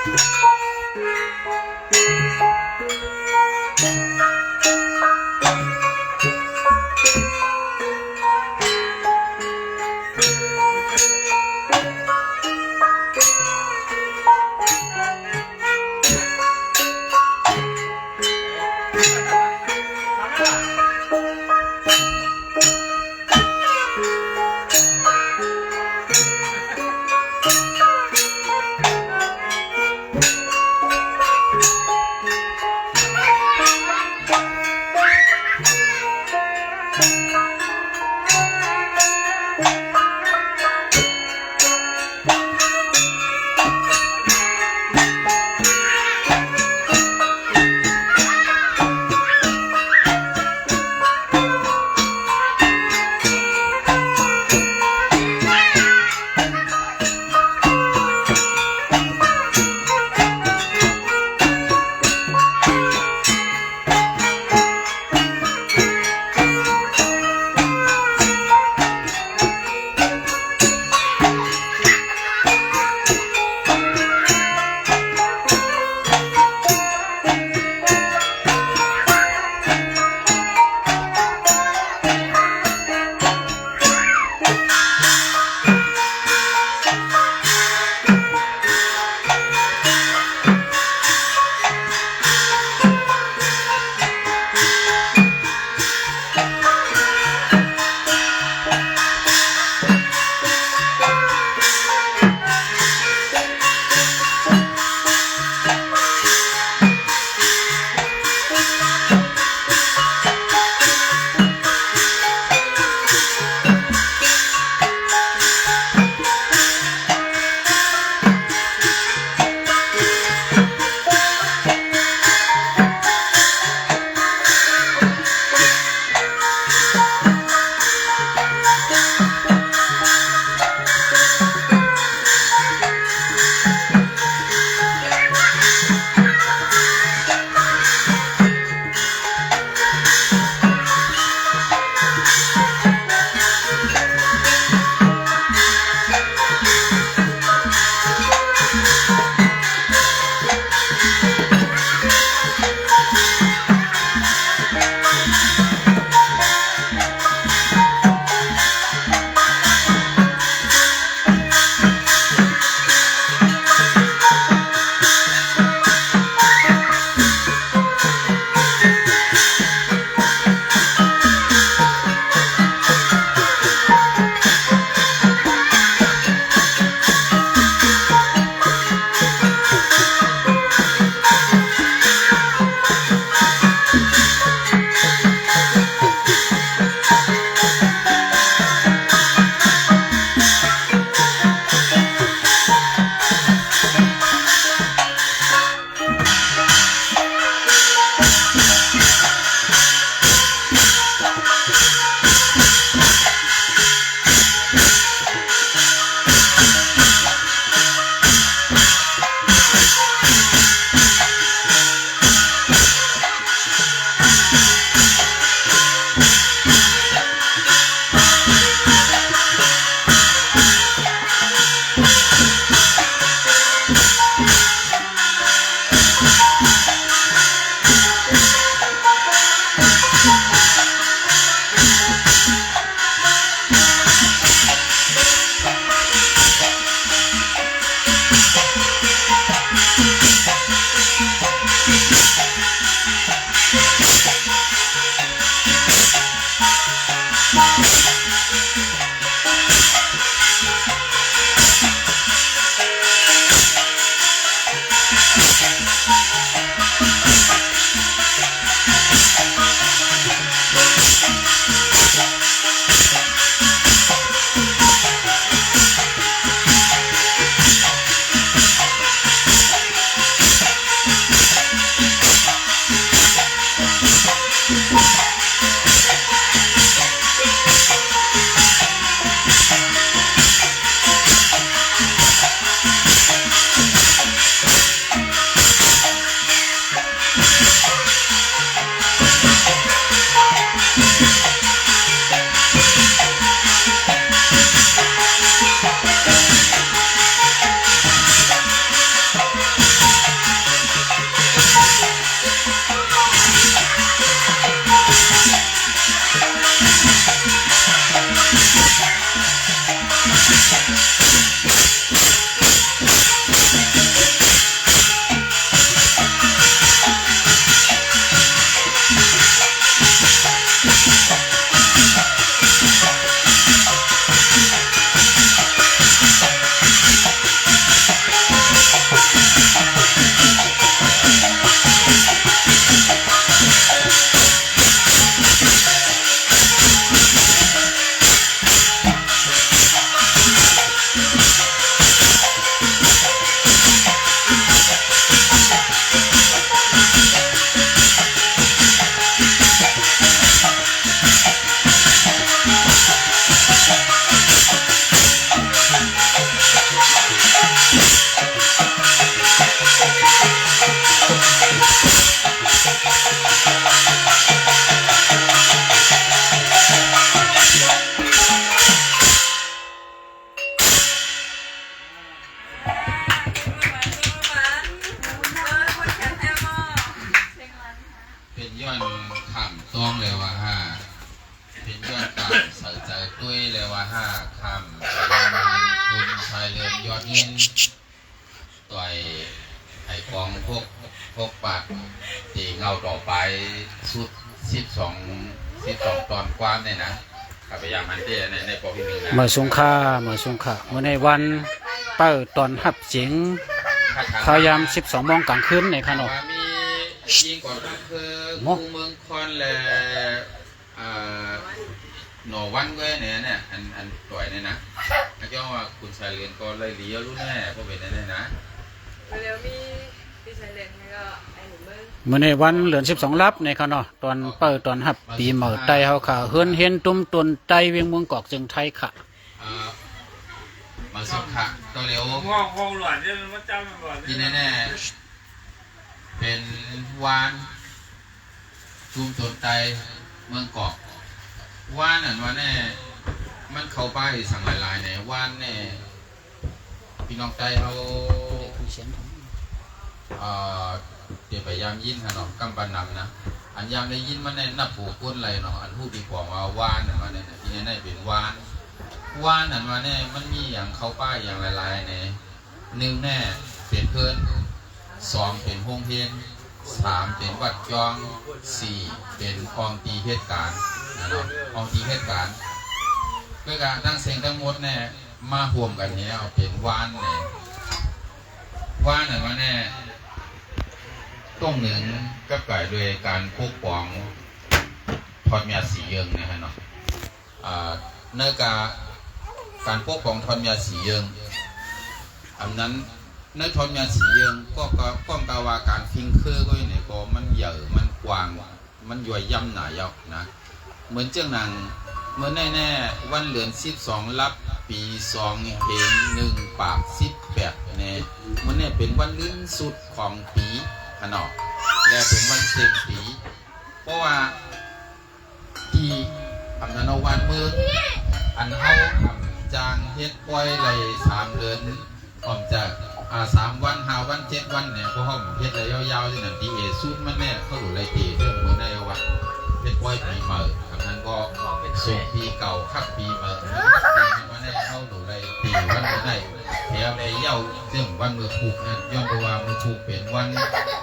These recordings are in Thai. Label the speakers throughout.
Speaker 1: Thank คำคุณชายเรือนยอดเงินต่อยไอ้กองพวกปากตีเงาต่อไปสุด12ตอนกว้างเนี่ยนะพยายามหันเต้ในปอพิมีนะ
Speaker 2: เมื่อสงขลาเมื่อในวันเปิดตอนหับเสียงพยายาม12 โมงกลางคืนในขนม
Speaker 1: มียิงก่อนก็คือคูเมืองคอนและหน่อวันเว้ยเนี่ยอันต่อยเนี่ยนะแล้วก็ว่าคุณชายเรือนก็เลยเลี้ยวรู้แน่พวกเป็นเนี่ยนะ
Speaker 3: เร็วมีพี่ชายเรือนก็ไอ้หนุ่มเมือง
Speaker 2: เมื่อในวันเหลือน12 ลับในขนมตอนเปิดตอนหับปีเหมือไตเฮาค่ะเฮือนเห็นตุ้มตนไตเวียงเมืองกอกจึงไทยค่ะ
Speaker 1: มาสุขะตัวเร็ว
Speaker 4: ห้องหลวงเนี่ยมันจำมันก่อน
Speaker 1: ที่แน่ๆเป็นวานตุ้มตนไตเมืองกอกว่านว่าแน่มันเข้าไปสั่งหลายๆเนี่ยว่านเนี่ยพี่น้องใจเขาเดี๋ยวพยายามยินค่ะเนาะกำปันนำนะอันยามได้ยินมันเนี่ยนับผูกก้นอะไรเนาะอันผู้ปีกว่าว่านมาเนี่ยที่นี่เป็นว่านอันว่าเนี่ยมันมีอย่างเข้าป้ายอย่างหลายๆเนี่ย1แน่เป็นเพื่อน2เป็นห้องเพียน3เป็นวัดจอง4เป็นกองตีเหตุการณ์นะเนาะกองตีเหตุการณ์เพื่อการทั้งเสียงทั้งหมดเนี่ยมาห่วมกันเนี่ยเอาเป็นว่านเนี่ยว่านอันว่าเนี่ยต้องหนึ่งก็เกิดโดยการปกป้องทอดเมียสีเยิงนะฮะเนาะเนื่องจากการปกป้องทอดเมียสีเยิงอันนั้นในทอดเมียสีเยิงก็ป้องกันว่าการฟิงเคอร์ก็เนี่ยก็มันใหญ่มันกว้างมันย่อยย่ำหนายาวนะเหมือนเจ้าหนังเมื่อแน่ๆวันเหลือน12ลับปี2เพลง1ปาก18เนี่ยมันเนี่ยเป็นวันลื่นสุดของปีขนอกและเป็นวันเต็มปีเพราะว่าที่อำนาจวันเมืองอันเขาจางเฮ็ดปล่อยไหล3 เดือนพร้อมจาก3 วัน5 วัน7 วันเนี่ยพวกเขาเฮ็ดไหลยาวๆที่นั่นที่สุดมันแน่เขาอยู่ไหลเตะเรื่องมือได้ว่าเฮ็ดปล่อยปีใหม่อันนั้นก็ส่งปีเก่าขับปีใหม่ปีมันแน่เขาอยู่ไหลปีวันมือได้แถวในเย้าซึ่งวันมือผูกนั้นย้อนไปว่ามือผูกเป็นวัน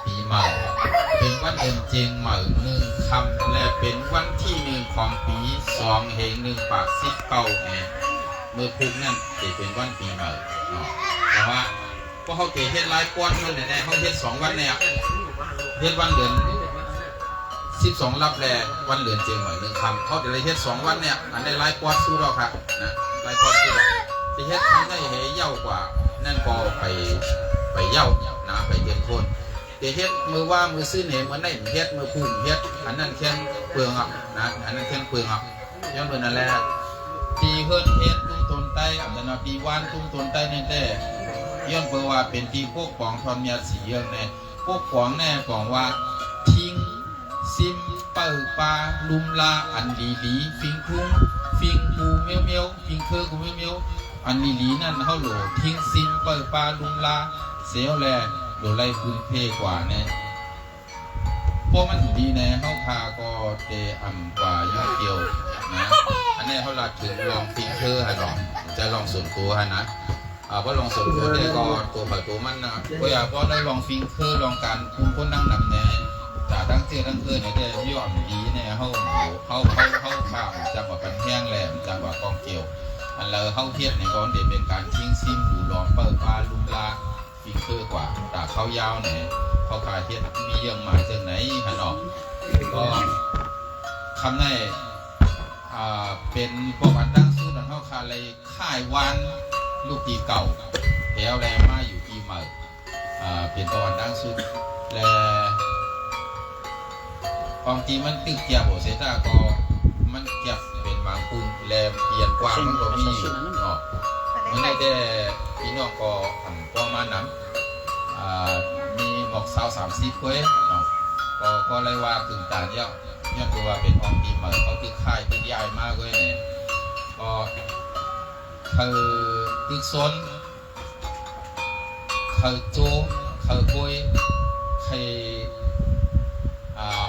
Speaker 1: ปีใหม่เป็นวันเดือนเจงใหม่1 คำและเป็นวันที่1ของปี2เหง1ปาก19เนี่ยมือผูกนั่นจะเป็นวันปีใหม่เนาะแต่ว่าพวกเขาเกเฮ็ดหลายกวนมันเนี่ยเขาเฮ็ด2 วันเนี่ยเฮ็ดวันเดือน12 รับแลวันเดือนเจงใหม่1 คำเขาจะได้เฮ็ด2 วันเนี่ยอันได้หลายกวนสู้เราครับนะหลายกวนสู้เราที่เฮ็ดทำได้เหเย่ากว่านั่นก็ไปเย่านะไปเย็นคนแต่เฮ็ดมือว่ามือซื้อเหนมือได้เฮ็ดมือพุ่งเฮ็ดอันนั้นแค่เปลืองอ่ะนะอันนั้นแค่เปลืองอ่ะย้อนเดินนั่นแหละปีเฮิร์นเฮ็ดตุ้งตนใต้อันนั้นปีวานตุ้งตนใต้เนี่ยแต่ย้อนเปว่าเป็นปีพวกปองทอนเมียสีเยิงเนี่ยพวกปองแน่ปองว่าทิ้งซิมเปิดปลาลุมลาอันดีฟิงคุ้งฟิงกูเมียวเมียวฟิงเคอกูเมียวเมียวอันลีนั่นเขาโหลทิ้งซิมเปิดปลาลุมลาเสียวแลโดไล่พื้นเพกว่าเนี่ยพวกมันดีแน่เขาพาก็เตอ่ำกว่าย่อเกี่ยวนะอันนี้เขาลัดถึงลองฟิงเคอร์ฮะลองจะลองส่วนตัวฮะนะเพราะลองส่วนตัวเนี่ยก็ตัวผ่าตัวมันนะก็อยากก็ได้ลองฟิงเคอร์ลองการคุ้มคนนั่งนำแน่แต่ตั้งเจตั้งเคอร์เนี่ยได้ย่อมดีเนี่ยเขาข้ามจังหวะกันแห้งแหลมจังหวะกองเกี่ยวอันเลยเข้าเทียบในก้อนเด็ดเป็นการทิ้งซิมดูล้อมเปิดปลาลุมลาฟิงเคอร์กว่าแต่เขายาวเนี่ยเขาขายเทียบมีเยื่อหมายจากไหนฮะเนาะก็คำนี้เป็นประวัติดั้งสู้ดังเขาขายเลยค่ายวันลูกปีเก่าแถวแรมาอยู่ปีใหม่เป็นประวัติดั้งสู้และความจริงมันตึกเกียบโอเซต้าก็มันเกียบเป็นบางปุนแลมเปลี่ยนกว้างมันก็มีอยู่เนาะมันได้แต่พี่น้องก็ประมาณนั้นมีหมอก20-30เว้ยเนาะก็เลยว่าถึงตาเนี่ยย้อนตัวว่าเป็นของปีใหม่เขาตึกค่ายตึกใหญ่มากเว้ยเนี่ยก็คือตึกซนคือโจคือกุยคือ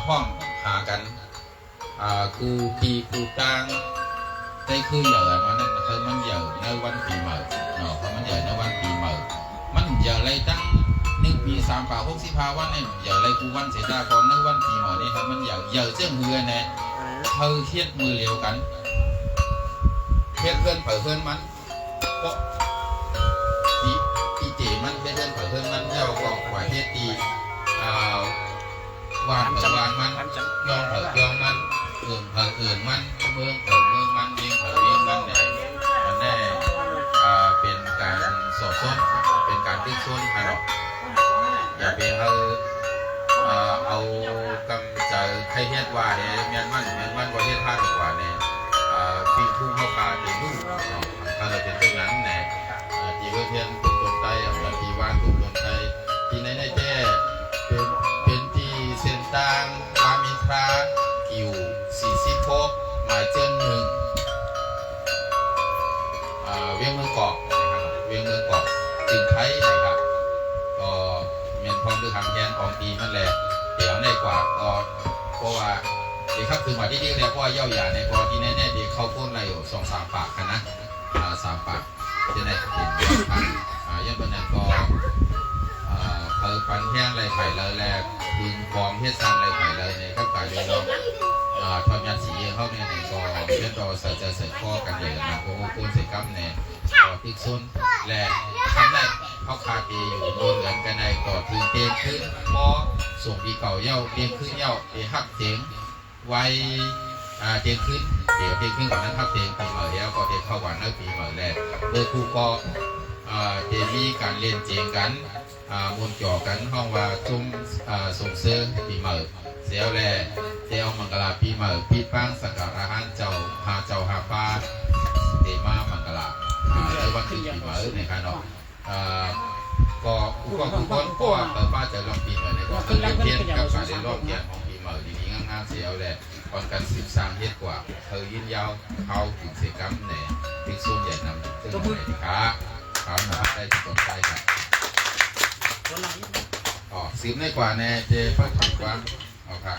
Speaker 1: ห้องหากันกูปีกูตัง ได้คือเหยื่อมานั่นคือมันเหยื่อในวันปีใหม่เนาะเพราะมันเหยื่อในวันปีใหม่มันเหยื่ออะไรตั้ง1 ปี 3 ป่า65 วันเนี่ยเหยื่ออะไรกูวันเสดาก่อนในวันปีใหม่นี่ครับมันเหยื่อเจ้าเหือแน่เธอเทียดมือเหลียวกันเทียดเพื่อนเผยเพื่อนมันก็ตีเจมันเทียดเพื่อนเผยเพื่อนมันเจ้าก็กว่าเทียดตีวานเผยวานมันยองเผยองมันเอื่นเผยเอื่นมันเมืองเผยเมืองมันเวียงเผยเวียงมันเนี่ยมันได้เป็นการสอบส้นเป็นการตึกส้นฮะเนาะอย่าไปเอากำจะใครเฮ็ดว่าเนี่ยแม่นมันบ่เฮ็ดท่าดีกว่าเนี่ยปีทุ่งเข้าป่าตีลูกเนาะถ้าเราเป็นเช่นนั้นเนี่ยตีเพื่อนตุ้มต้นไตบางทีวานตุ้มต้นไตที่ในแจ้เป็นที่เส้นต่างรามอินทรากิว46หมายเจน1เวียงเมืองเกาะนะครับเวียงเมืองเกาะจึงไทยนะครับก็เมียนพร้อมด้วยทางแกนของตีมันแหละเดี๋ยวได้กว่าก็เพราะว่าเดี๋ยวครับคือมาที่นี่แล้วเพราะว่าเย่าหยาในพอที่แน่ๆเดี๋ยวเข้าพ้นอะไรอยู่2-3 ปากกันนะ3 ปากจะได้เห็นยันเป็นนั้นก็ปันแห้งอะไรไผ่เลยแหละดึงฟอมเฮ็ดซันอะไรไผ่เลยในข้าวไก่เลยเนาะทำงานสีเยี่ยเข้าเนี่ยก็เล่นต่อใส่ข้อกันเลยนะโอ้โหคุณใส่กั๊มเนี่ยต่อพริกซุนและทำได้เขาคาเกอยู่โดนเหมือนกันในต่อถึงเตียงขึ้นพอส่งปีเก่าเย่าเตียงขึ้นเย่าหักเตียงไว้เตียงขึ้นเดี๋ยวเตียงขึ้นก่อนนั้นหักเตียงปีใหม่แล้วก็เตียงเข้าวันแล้วปีใหม่แล้วโดยครูก็จะมีการเล่นเจียงกันมวนจ่อกันห้องว่าจุ่มส่งเสริมปีใหม่เสียวแลเสียวมังกรปีใหม่ปีปังสักการะฮันเจ้าหาป้าเตมามังกรในวันที่ปีใหม่ในการเนาะก็อุปกรณ์ทุกคนก็ป้าจะลองปีใหม่ในก็คือเพี้ยนกับการได้รอบเกียรของปีใหม่ดีๆงามๆเสียวแลก่อนกัน13 เฮ็ดกว่าเธอยินยาวเขาถึงเสกัมแหน่พิกซุนใหญ่นำซึ่งในที่ขาเขาหนาได้ที่ต้นใจครับซื้อได้กว่าแน่เจพักถูกกว่าเอาค่ะ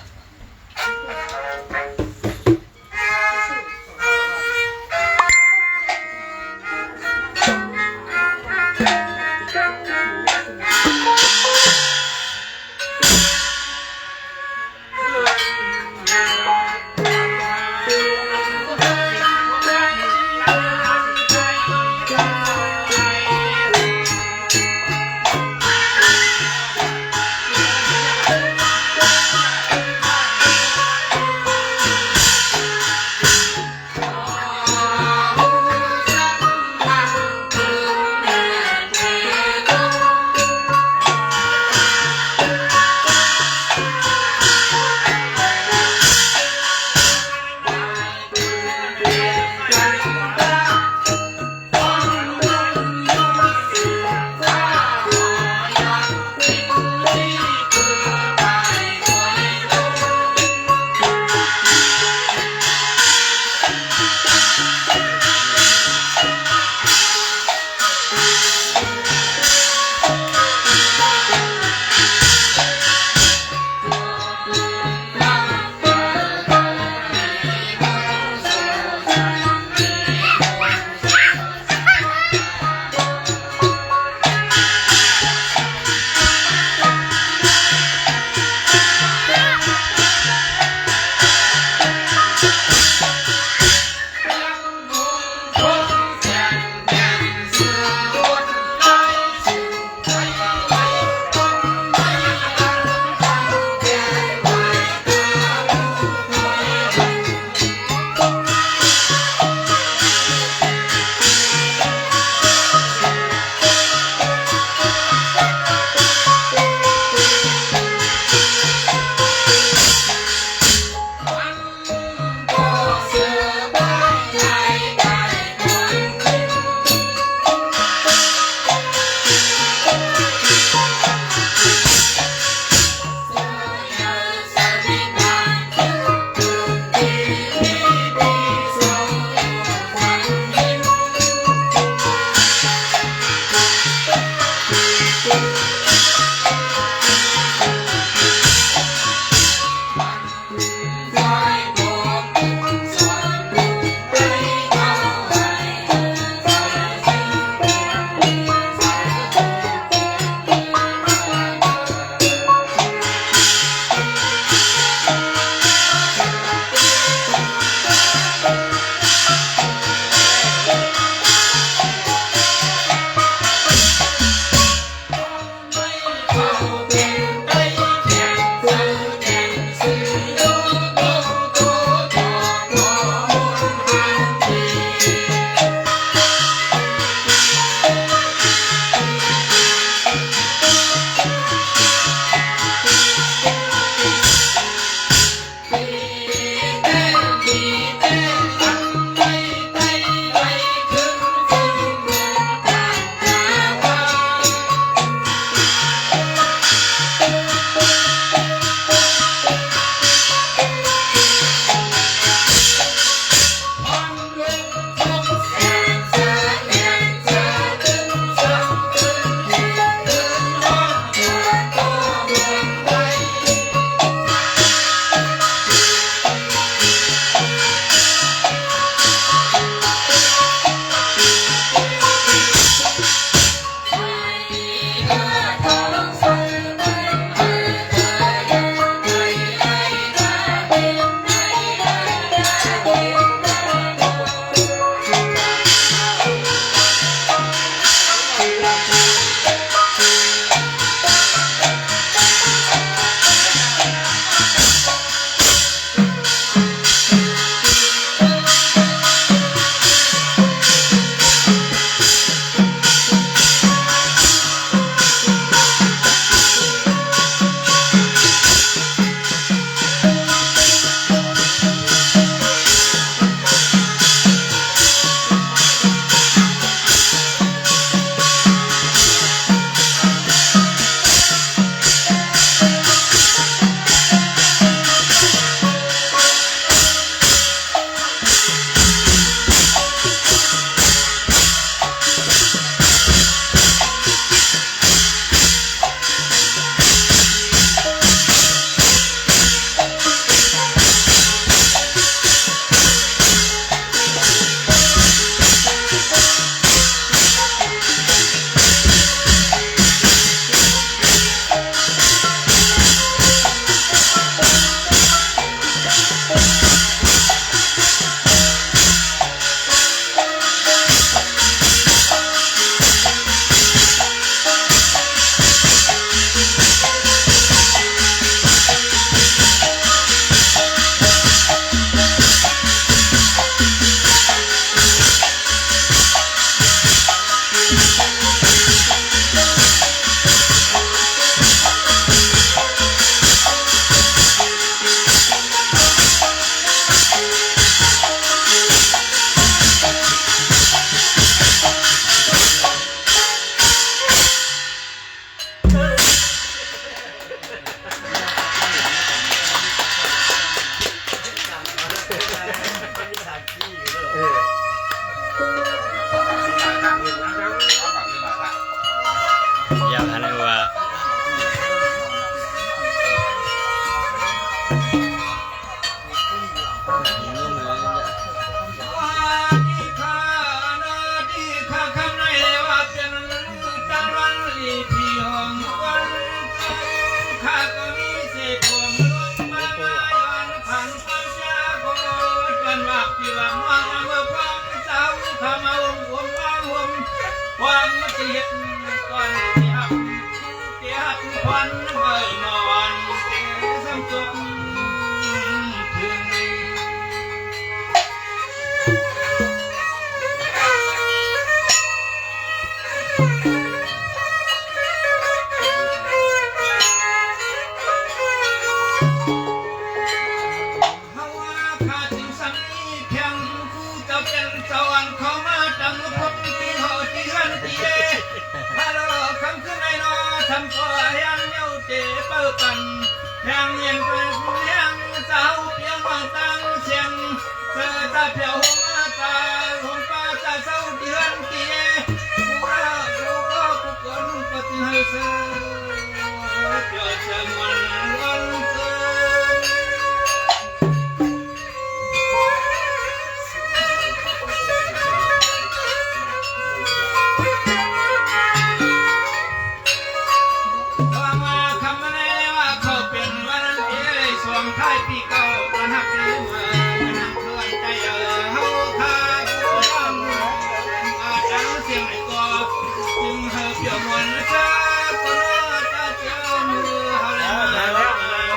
Speaker 5: ว่า
Speaker 1: ความเจ็บก่อนที่หักเจ็บควันเมื่อนอนเจ็บซ้ำจมถึงนี้เฮาว่าขาดสิ่งสังนี้เพียงคู่เจ้าเป็นสวรรค์เข้ามาจังพบที่หอที่รันตีเอฮัลโหลคำขึ้นในนอทำก็ยังเย้าเจ็บเปิดปันยังเงียบเป็นยังสาวเพียงวางตั้งเชียงเจอตาเพียวหัวตาหัวป้าตาเศร้าเดือนตีเอกูรักกูก็กูคนปฏิให้เสือเพียวเชิงวันวันเสือ ปีเก่าตอนหักลืมนักเพื่อนใจเฮาคาผู้ร้องอาจารย์เสียงไอ้ก่อจึงเฮาเปี่ยวมวลเช้าก็น่าจะเจอมือเฮาแล้ว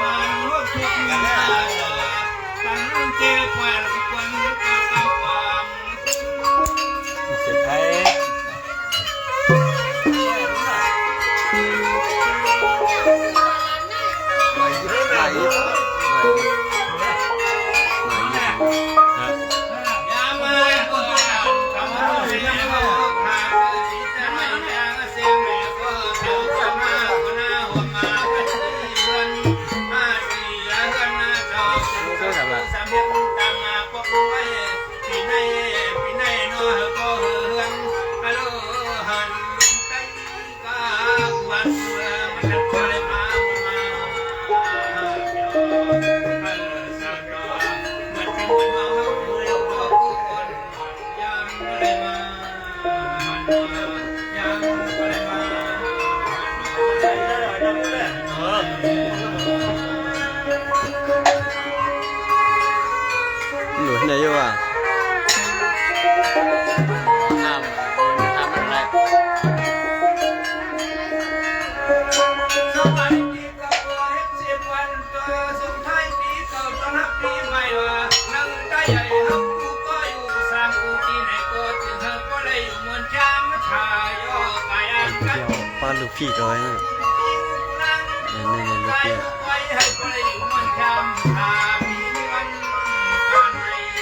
Speaker 1: มันรถทุกข์ตั้งเจ็บแหวนควันก็เอาความสุดท้าย
Speaker 5: อยู่ที่ไหนอยู่อ่ะน้ำอะไร
Speaker 1: สวัสดีกับตัวเฮ็ด10 วันตัวส่งท้ายปีเก่าต้อนรับปีใหม่ว่านั่งใจใหญ่เฮากูก็อยู่สร้างกูที่ไหนก็ถึงเธอก็ได้อยู่มวลชามชายย่อกายอันกัน
Speaker 5: ป้าลูกพี่จอยนะเนี่ยลูกพี่
Speaker 1: ไว้ให้ก็ได้อยู่มวลชามชามีวันผ่านไปเ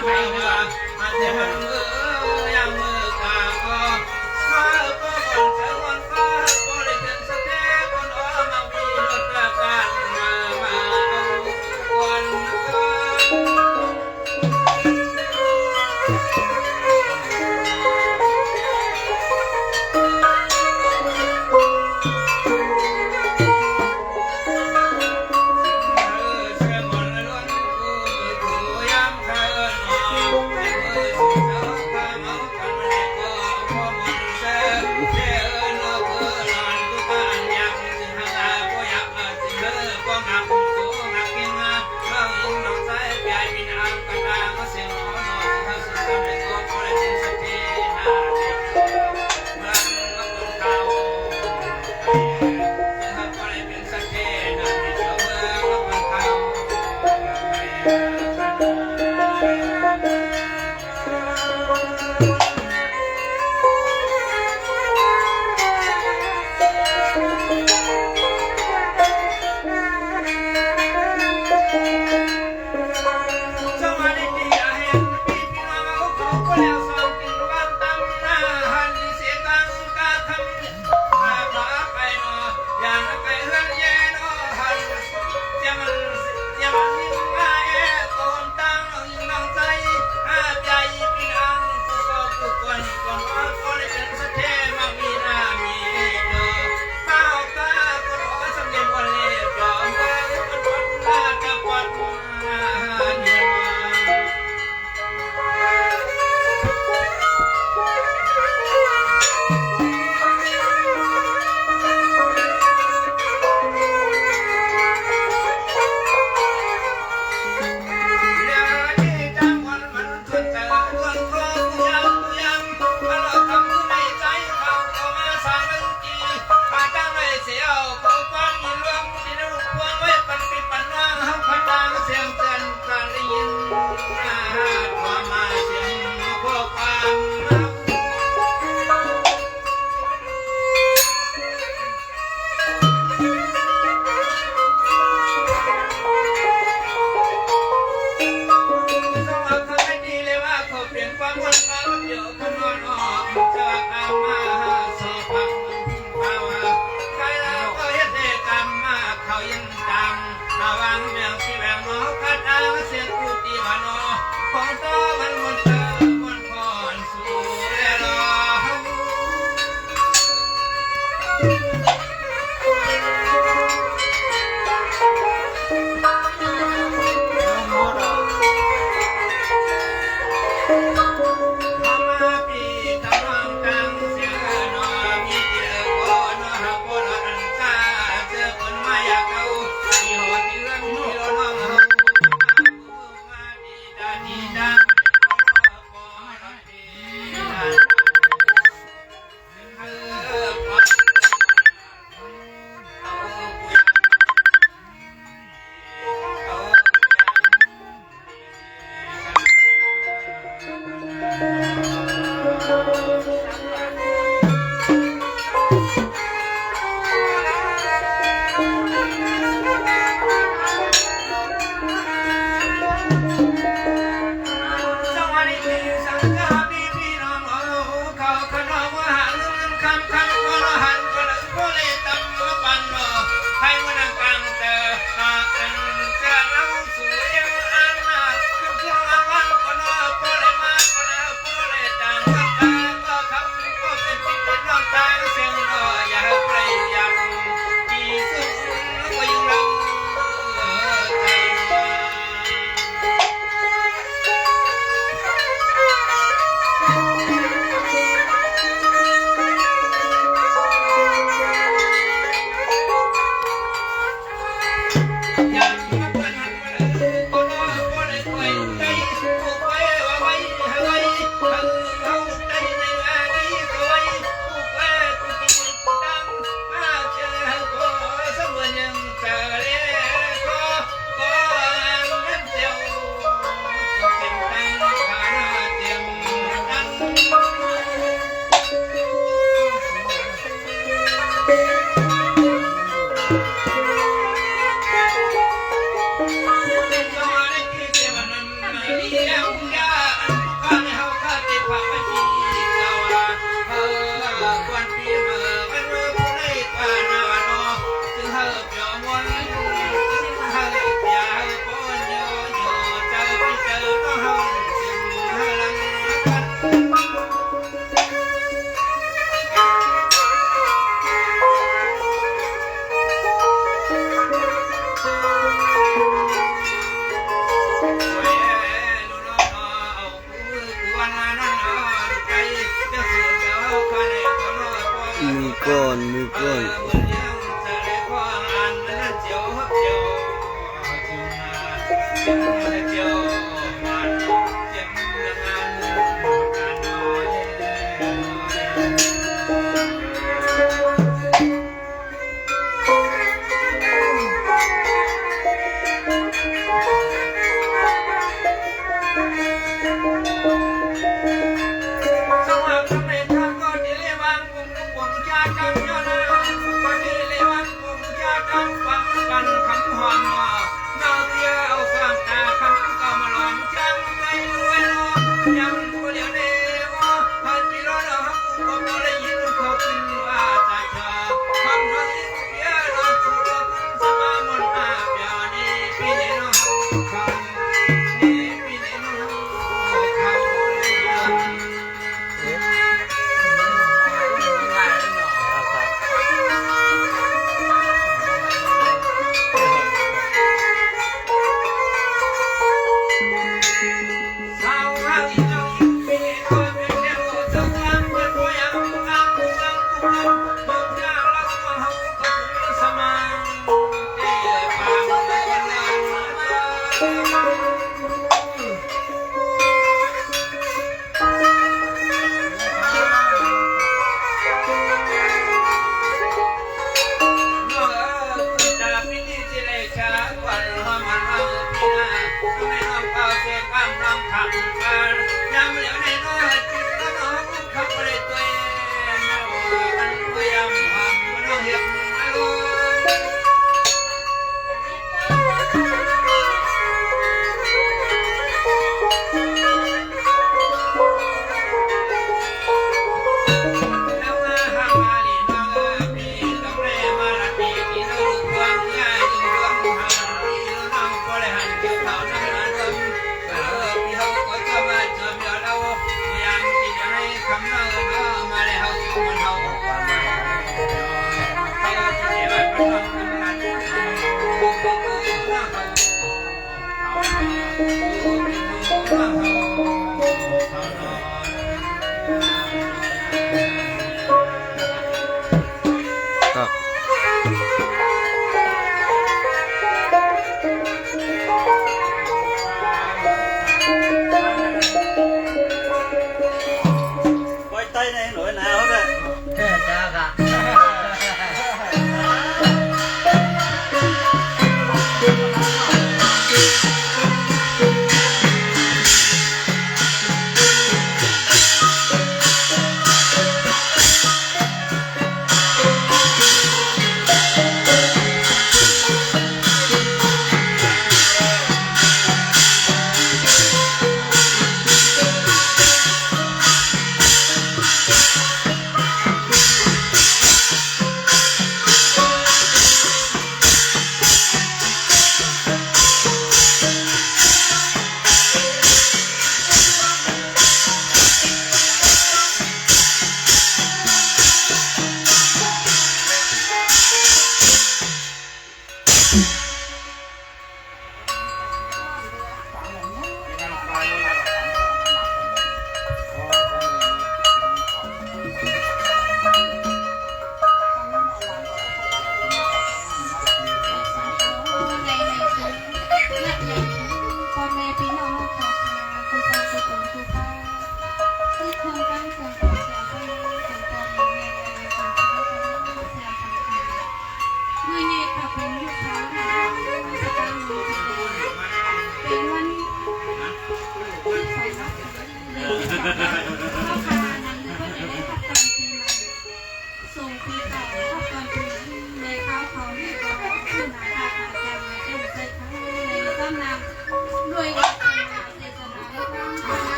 Speaker 1: ดให้ว่าอาจจะมันยังมือกาก็ข้าก็ก่อนเธอวันฟ้าก็เลยเป็นสเตปคนอ้อมามีรถประกันมาวัน
Speaker 2: เ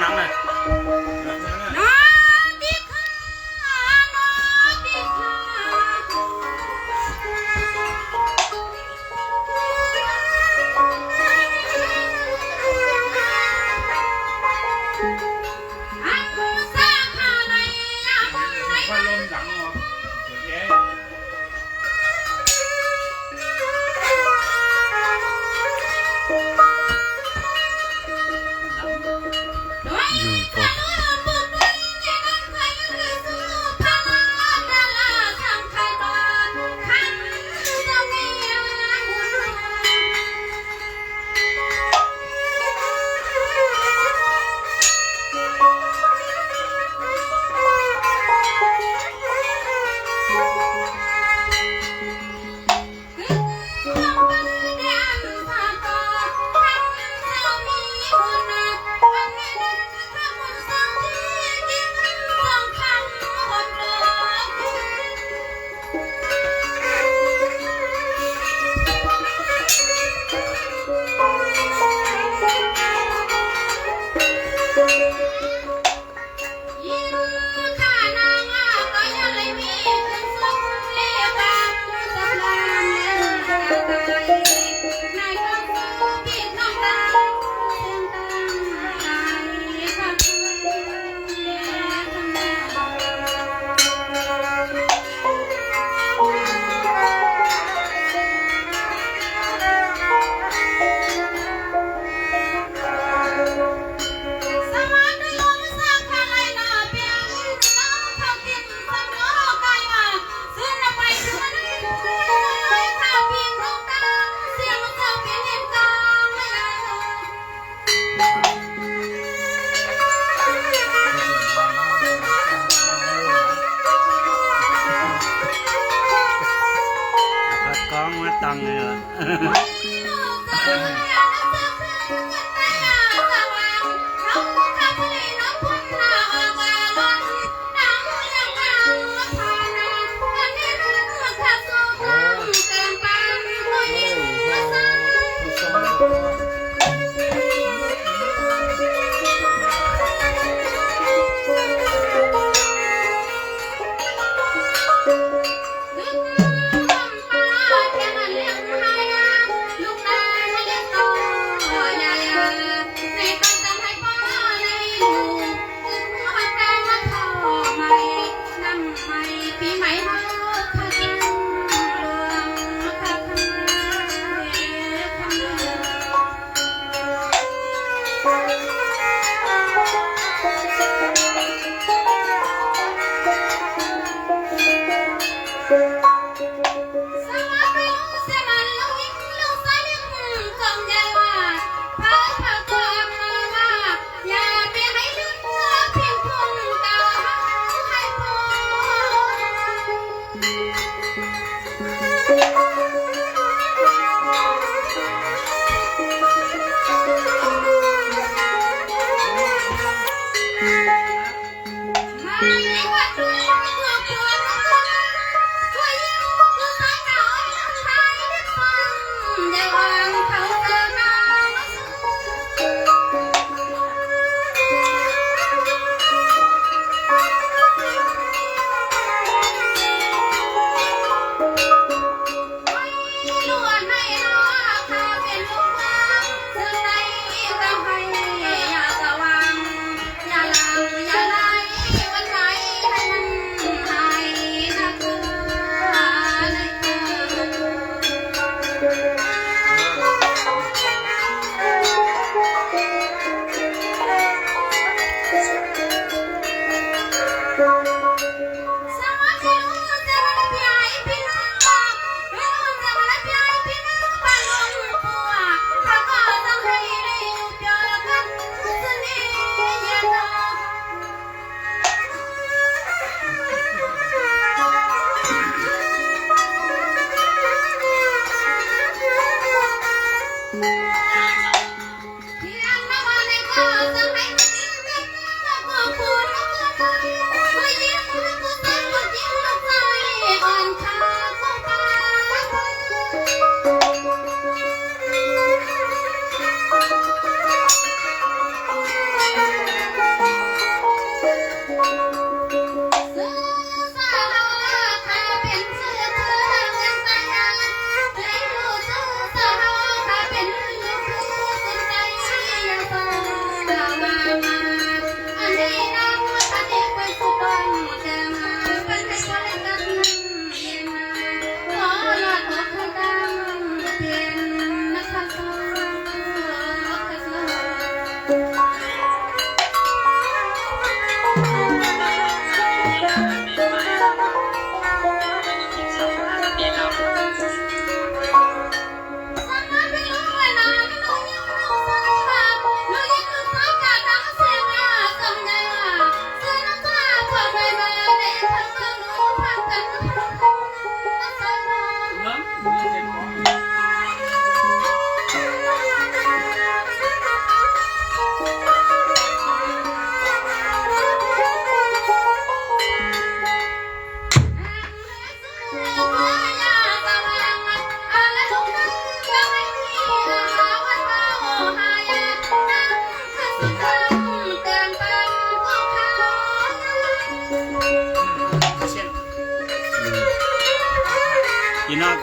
Speaker 2: นังเลย
Speaker 4: พัดลมหลังเหรอเปิดแอร์
Speaker 2: อยู่ปก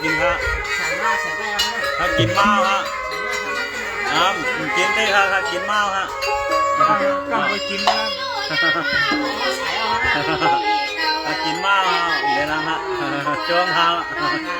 Speaker 6: กินครับถ้ากินเมาฮะกินได้ครับถ้ากินเมาฮะ
Speaker 4: ก็ไปกินนะ
Speaker 6: ถ้ากินเมาฮะเดี๋ยวนะฮะช่วงเท้า
Speaker 7: เ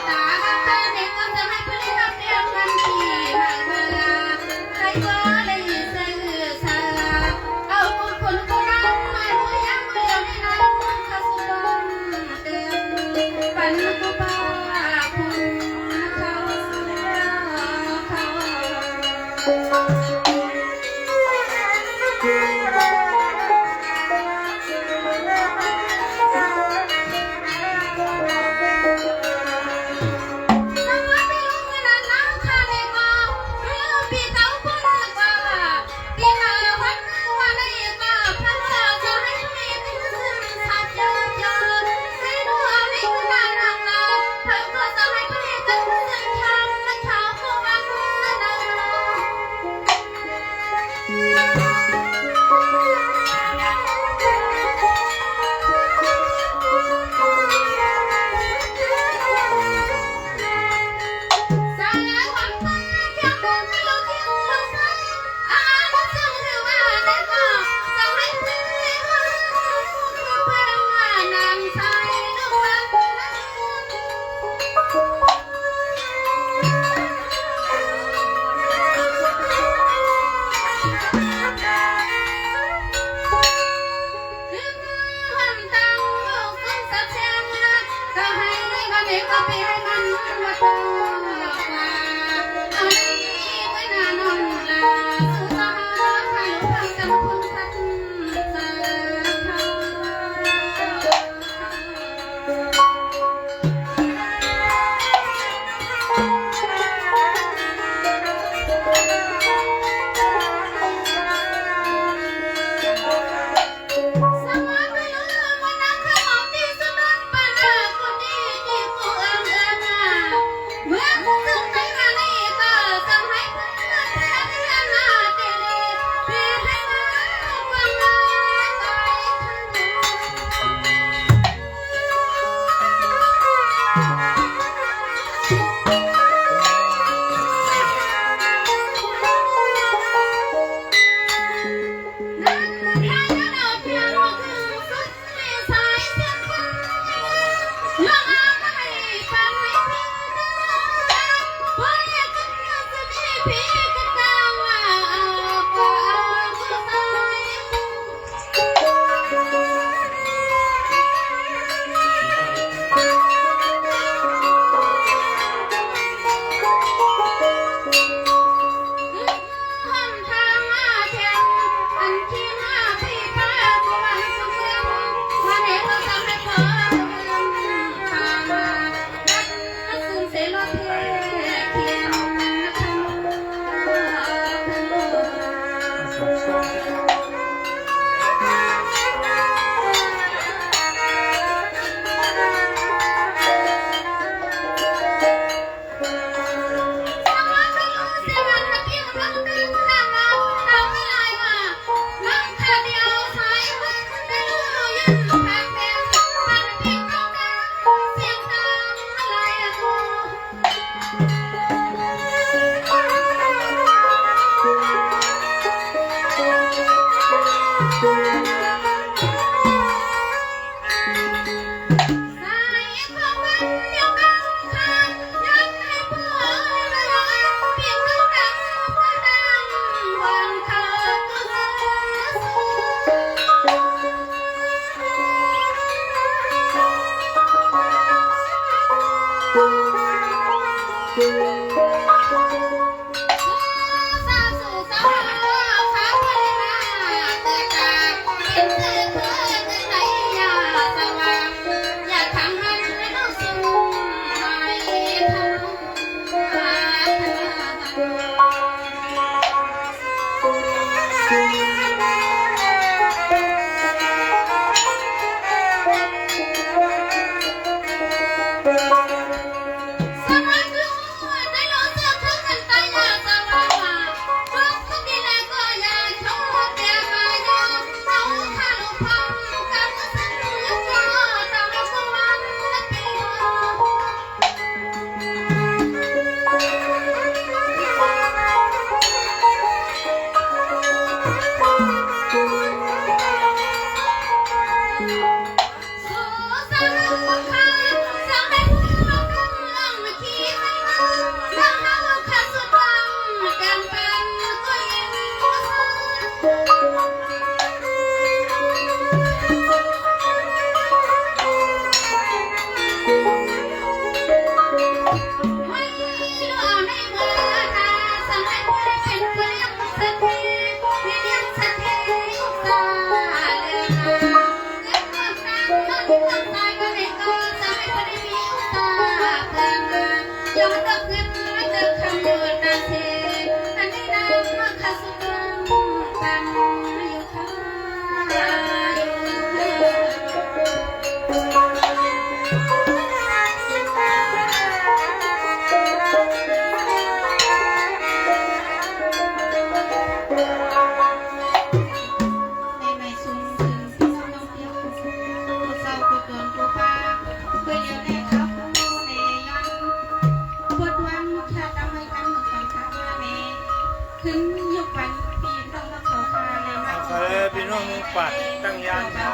Speaker 4: พี่น้องมือปัดตั้งยานครับ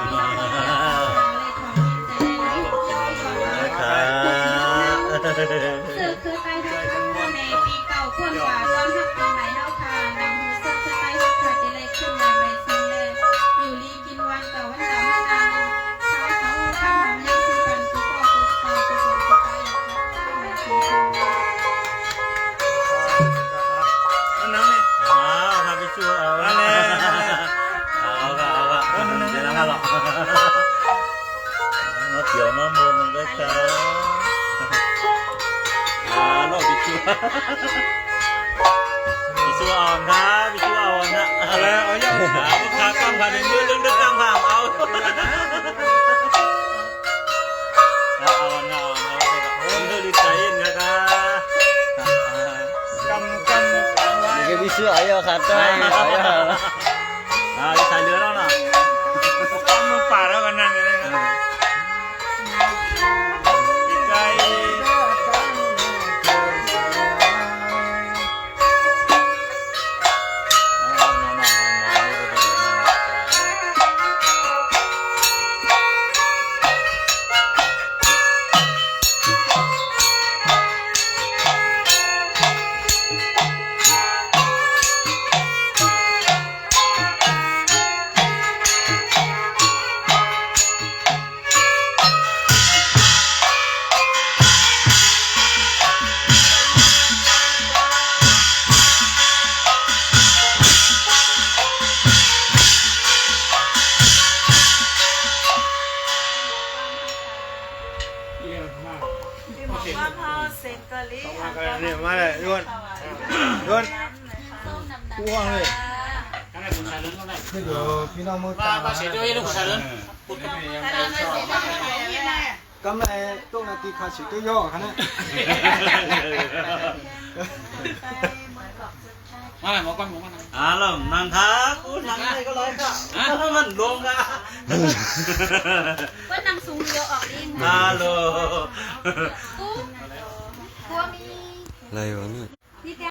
Speaker 7: สื่อคือใต้ทุกคนพ่อแม่ปีเก่าควรกว่าต้อนรับปีใหม่เนาะค่ะนำหูสึกคือใต้ทุกคนจะเลยขึ้นมาใหม่สิ่งแรกอยู่ลีกินวันเก่าวันดำวันนั้นข้าวเขาทำยังคือกันคือพ่อคือพ่อคือคนคือใต้ใหม่สิ่งแรก
Speaker 4: อันนั้นเนี่ย
Speaker 6: ครับพี่ชูเอาละเอาละเดี๋ยวนะครับหรอกมาเกี่ยวมามูลมันก็ช้าโลกพี่ชูพี่ชูอ่อนครับพี่ชูอ่อนนะ
Speaker 4: อะไรเอาอย่าง
Speaker 6: ลูกค้าตั้งผ่านดึงดึงตั้งผ่านเอาดีใจนะครับ
Speaker 4: กำไว้
Speaker 5: cái bị sửa ấy khát đây
Speaker 6: đi xài lứa đó nè
Speaker 4: กำมือปัดแล้วก็นั่งอยู่นี่นะใจ เยี่ยมมาก
Speaker 3: ที่บอกว่าพ่อเซนเกอรี่
Speaker 4: มากันเนี่ยมาเลยด้วนด้วนกูว่างเลย
Speaker 2: Cái này cũng xài lớn không này?
Speaker 4: นี่เดี๋ยวพี่น้องมือตา
Speaker 2: Ba sẽ cho em cũng xài lớn.
Speaker 4: ก็ไม่ต้องนาทีขาดสิตัวย่อขนาด
Speaker 2: Mà này, một con này.
Speaker 6: เริ่มนั่งครับนั่งได้ก็ร้อยค่ะมันลงอ่ะ
Speaker 7: ว่านำสูงเดียวออกดิน
Speaker 6: ฮัลโหล
Speaker 7: กลัวมี
Speaker 5: này vào nữa